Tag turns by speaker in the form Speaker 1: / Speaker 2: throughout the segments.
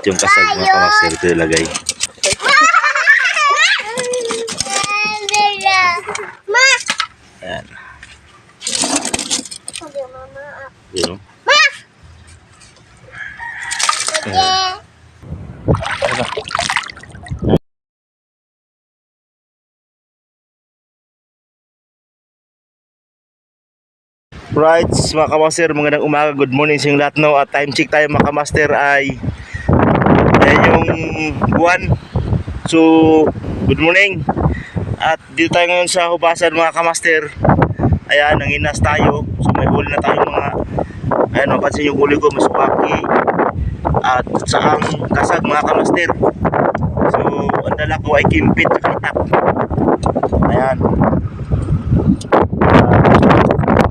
Speaker 1: Yung kasag mga kamaster, ito ilagay. Ayan. Yun o. Right, mga kamaster, magandang umaga, good morning sa inyong lahat, no? At time check tayo mga kamaster ay ayan yung buwan. So, good morning. At dito tayo ngayon sa hubasan mga kamaster. Ayan, nanginas tayo. So may huli na tayo mga, ayan, mapansin yung huli ko, masupaki at saang kasag mga kamaster. So, ang dala ko ay kimpit at katap. Ayan.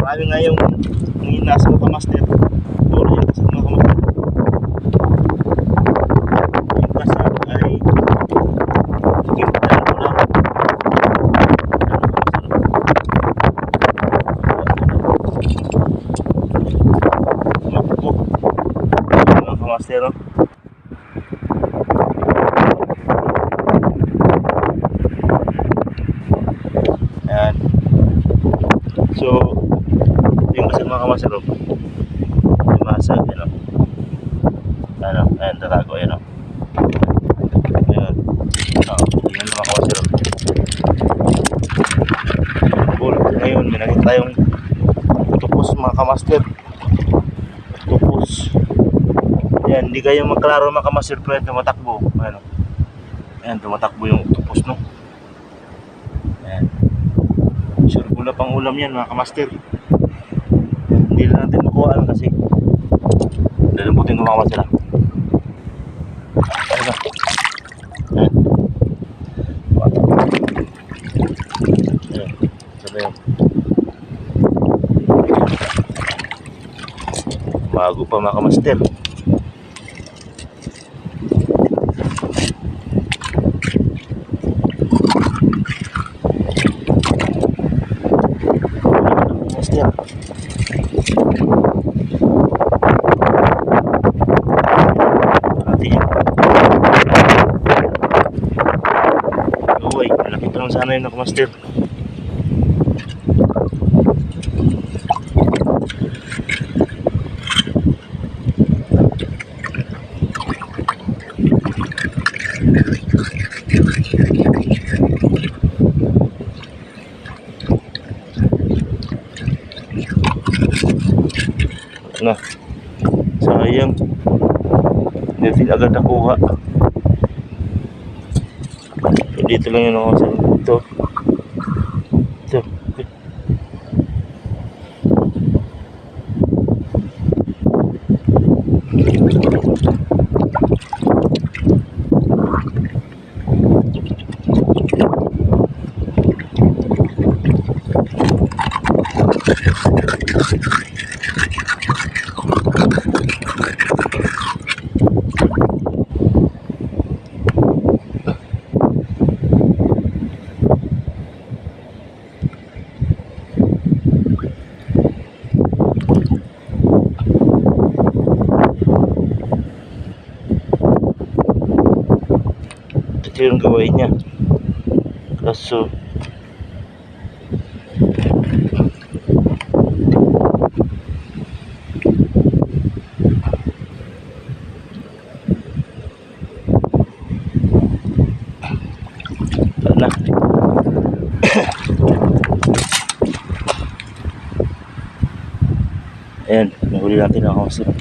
Speaker 1: Marami nga yung nanginas mga kamaster. Doon yung kasag mga kamaster. Yung kasag ay kimpit na lang. Master, no? Ayan. So, yung kasag mga kamaster, no? Yung masag, yan, no? Ano, ayan, tatago, yan, no? Ayan. Yan mga kamaster, no? Cool. Ngayon, may nakita tayong tupos mga kamaster. Tupos. Ayan, hindi kayo magklaro mga kamaster, pero tumatakbo. Ayan, ayan, tumatakbo yung tupos, no? Ayan. Sure, gula pang ulam yan mga kamaster. Hindi na natin makuhaan kasi lalambutin ko mga kamaster. Ayan na. Ayan. Ayan. Sabi yan. Bago pa mga kamaster. Uy, malapit lang sana yun ako, master. Na, sayang. Hindi agad nakuha. So, dito lang yun ako sa ito. Ito. Ito yung gawain niya. Kaso na. Ayan, nahuli natin ako. Sure,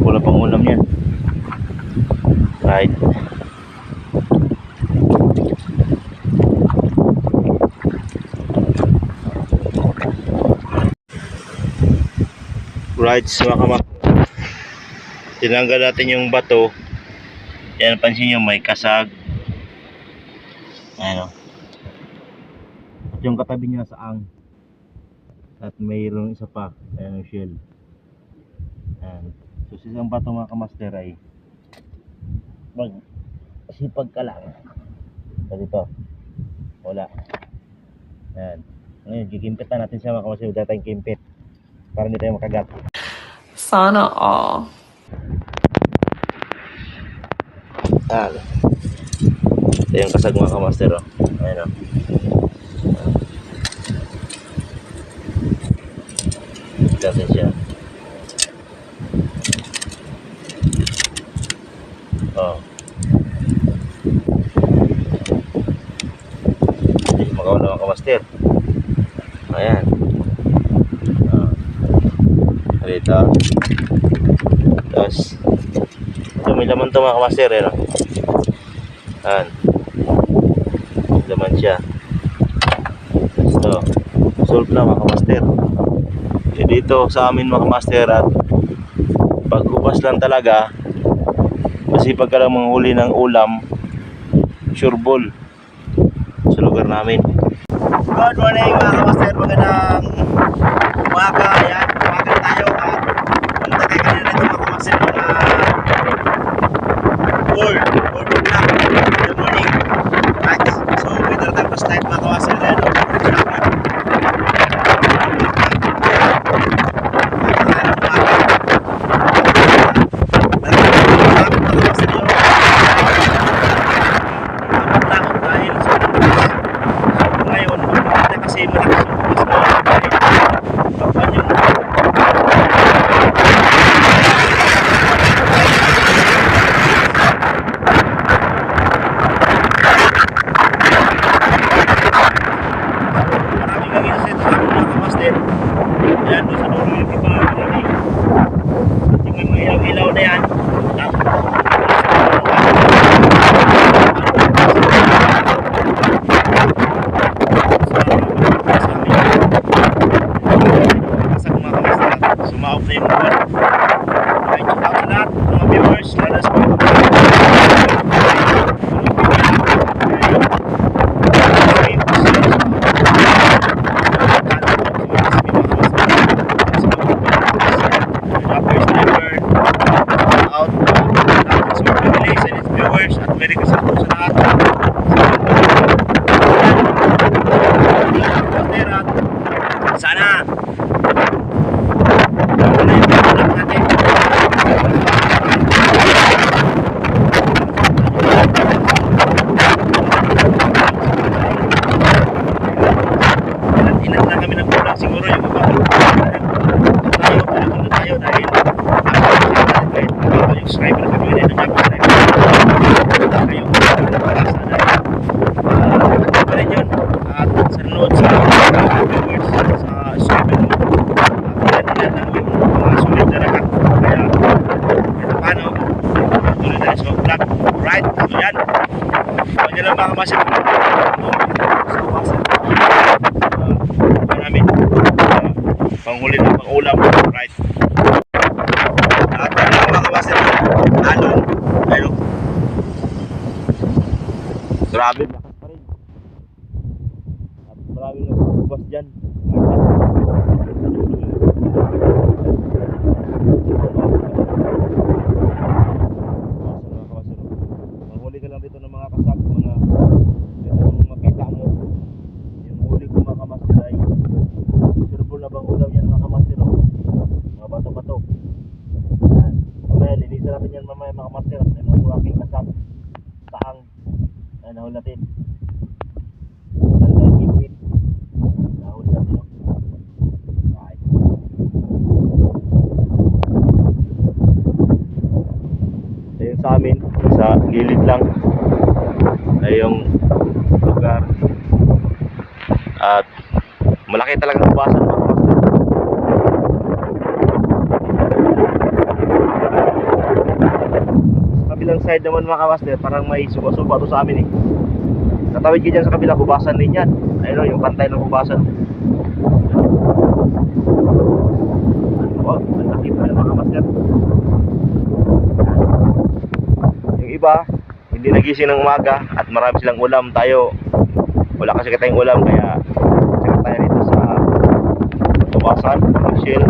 Speaker 1: wala pang ulam yan. Right. Right, so tinanggal natin yung bato. Yan, pansin nyo may kasag. Ano, at yung katabi niya sa ang, at mayroong isa pa, ayan yung shell. Ayan. So sa isang bato mga kamaster ay magsipag ka lang. So dito wala. Ayan. Ngayon gigimpitan natin siya mga kamaster, data yung kimpit para hindi tayo makagat.
Speaker 2: Sana all.
Speaker 1: Ito yung kasag mga kamaster, oh. Ayan, oh. Natin siya. Oh. Hindi makawala mga kamaster. Ayan. Dito. Tapos ito, may laman to mga kamaster, eh, no? Ayan. May laman siya. Ito. Solve na mga kamaster. Eh, dito sa amin mga kamaster, at pagkupas lang talaga, masipag ka lang manghuli ng ulam, sureball sa lugar namin. Good morning mga kamaster, magandang umaga. Ayan, umaga tayo at punta kayo kanina dito mga kamaster, mga 4 o'clock in the morning. Right, so weather tapos night mga kamaster. Ayan, panghuli ng pang-ulam, right? At mga kabaster, alon, ayun. Grabe, lakas pa rin. At maraming nagbubas dyan. Manghuli ka lang dito ng mga kasap, mga kung makita mo yung huli ko mga kamaster ay sureball na bang ulam yan mga kamaster, no? Mga bato-bato. Mamaya linisan natin yan mamaya mga kamaster. Ayun ang aking kasap taang ay nahuli natin. Talagang ipit nahuli natin, no? Right. Ayun sa amin, sa gilid lang ay yung lugar, at malaki talagang hubasan mga kamaster. Sa kabilang side naman mga kamaster, parang may suba-suba to sa amin, eh. Natawid ka dyan sa kabilang, hubasan din yan. Ayun, yung pantay ng hubasan. Wow, malaki pa mga kamaster. Yung iba hindi nagising ng umaga at marami silang ulam. Tayo wala kasi tayong ulam, kaya saka tayo dito sa tubasan, shell.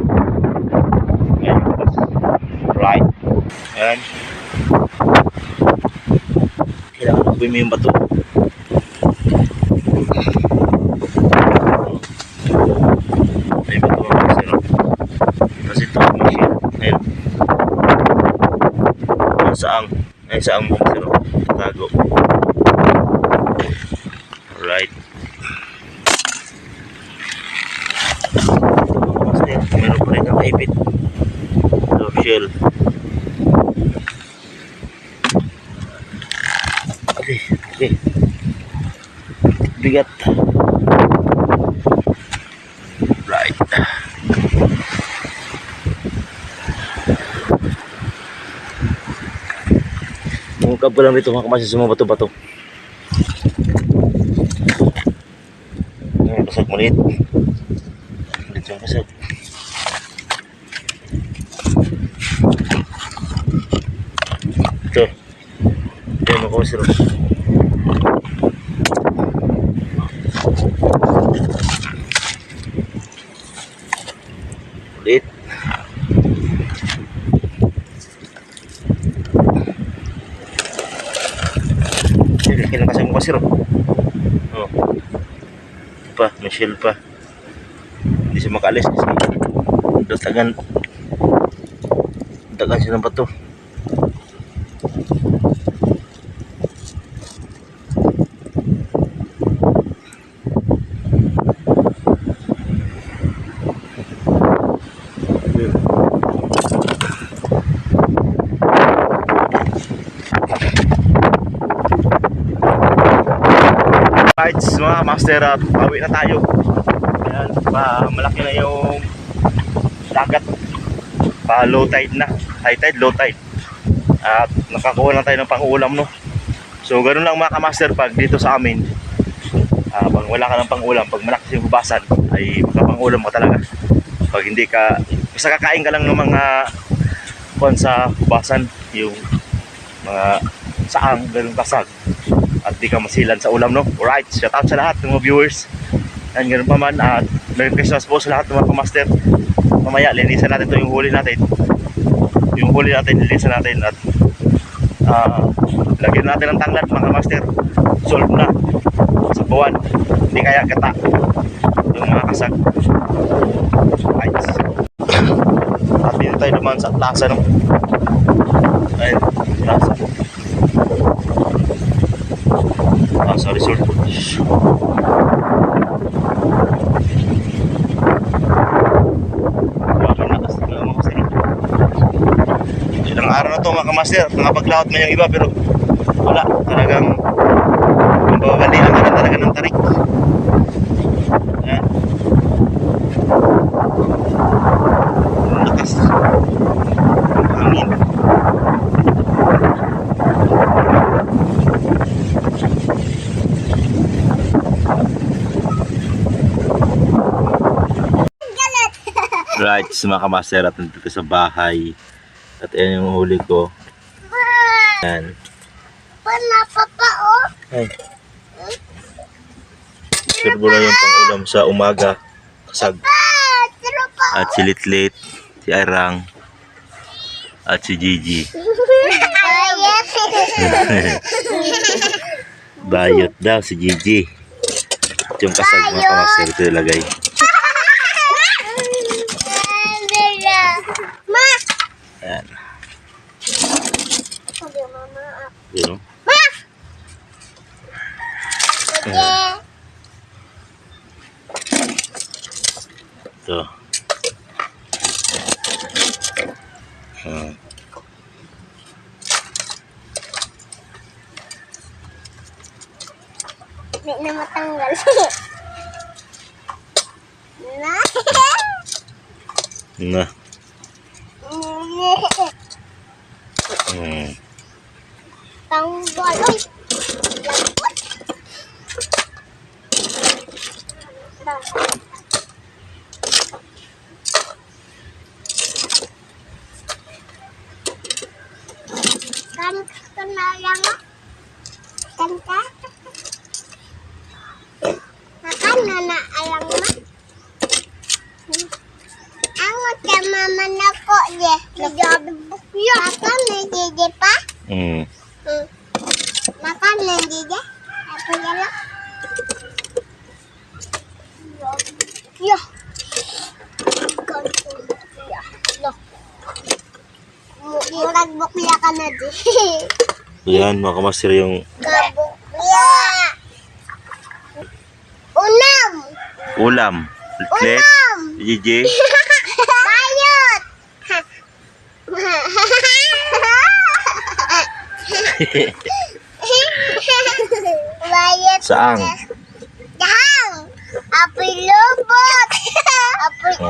Speaker 1: Ayan, that's right. Ayan, kailangan mag-bumi yung bato. May bato ako kasi, no? Kasi ito yung shell. Ayan, saang. Ay, saan mo master? Tago. Alright. Master, meron pa rin ang kaipit. Love shell. Okay, okay. Bigat. Right. Mungkab ko lang dito mga kamaster sa mga bato-bato. Ayan, basag maliit. Dito yung basag. Ito. Ayan mga kamaster. Maliit. Kailan kasi mo kasiro. Oh. Pa, may shell pa. Hindi siya makaalis kasi dagan siya ng bato. Rights mga master at pauwi na tayo. Ayan, malaki na yung dagat. Low tide na. High tide, low tide. At nakakuha na tayo ng pang-ulam, no. So ganoon lang mga master pag dito sa amin. Pag wala ka ng pang-ulam, pag malakas yung hubasan ay makapang-ulam ka talaga. Pag hindi ka, basta kakain ka lang ng mga kuwan sa hubasan, yung mga saang, ganun kasag. At di ka masilan sa ulam, no? Alright, shout out sa lahat ng mga viewers. And ganoon pa man, at Merry Christmas po sa lahat ng mga kamaster. Mamaya, linisan natin ito yung huli natin. Yung huli natin, linisan natin at lagyan natin ng tanglad mga kamaster. Solve na sa buwan. Hindi kaya gata yung mga kasag. Alright. At dito tayo naman sa plaza, no? Ayun, plaza. Sa resort. Ilang araw na to mga kamaster, nakapaglaot man yung iba pero wala, talagang mababalian ka na talaga ng tarik. Ayan. Lakas hangin. Right, mga kamaster, at nandito sa bahay. At ayan yung huli ko. Ayan. Ay. Serbo na yung pang-ulam sa umaga. Kasag. At si Litlit, si Arang, at si Gigi. Bayot daw si Gigi. At yung kasag mga kamaster, ito ilagay. Ayan. Yun, no? Ito.
Speaker 2: Hindi na matanggal.
Speaker 1: Na.
Speaker 2: Tanggal. Uy. Lambot. Kan lang mo? Kanta? Makan na ayang mo? Angot ka mama na ko je. Nagabi bukya. Makan na je pa? Makan na je. Apa yala? Ya. Ganto. Ya. Lo. Murag bukya ka na je.
Speaker 1: Yan mga kamaster yung
Speaker 2: Kabukya. Unam.
Speaker 1: ulam. Let's
Speaker 2: Unam.
Speaker 1: GG.
Speaker 2: Bayot. Bayot.
Speaker 1: Saang.
Speaker 2: Dahang. Apoy lubot. Apoy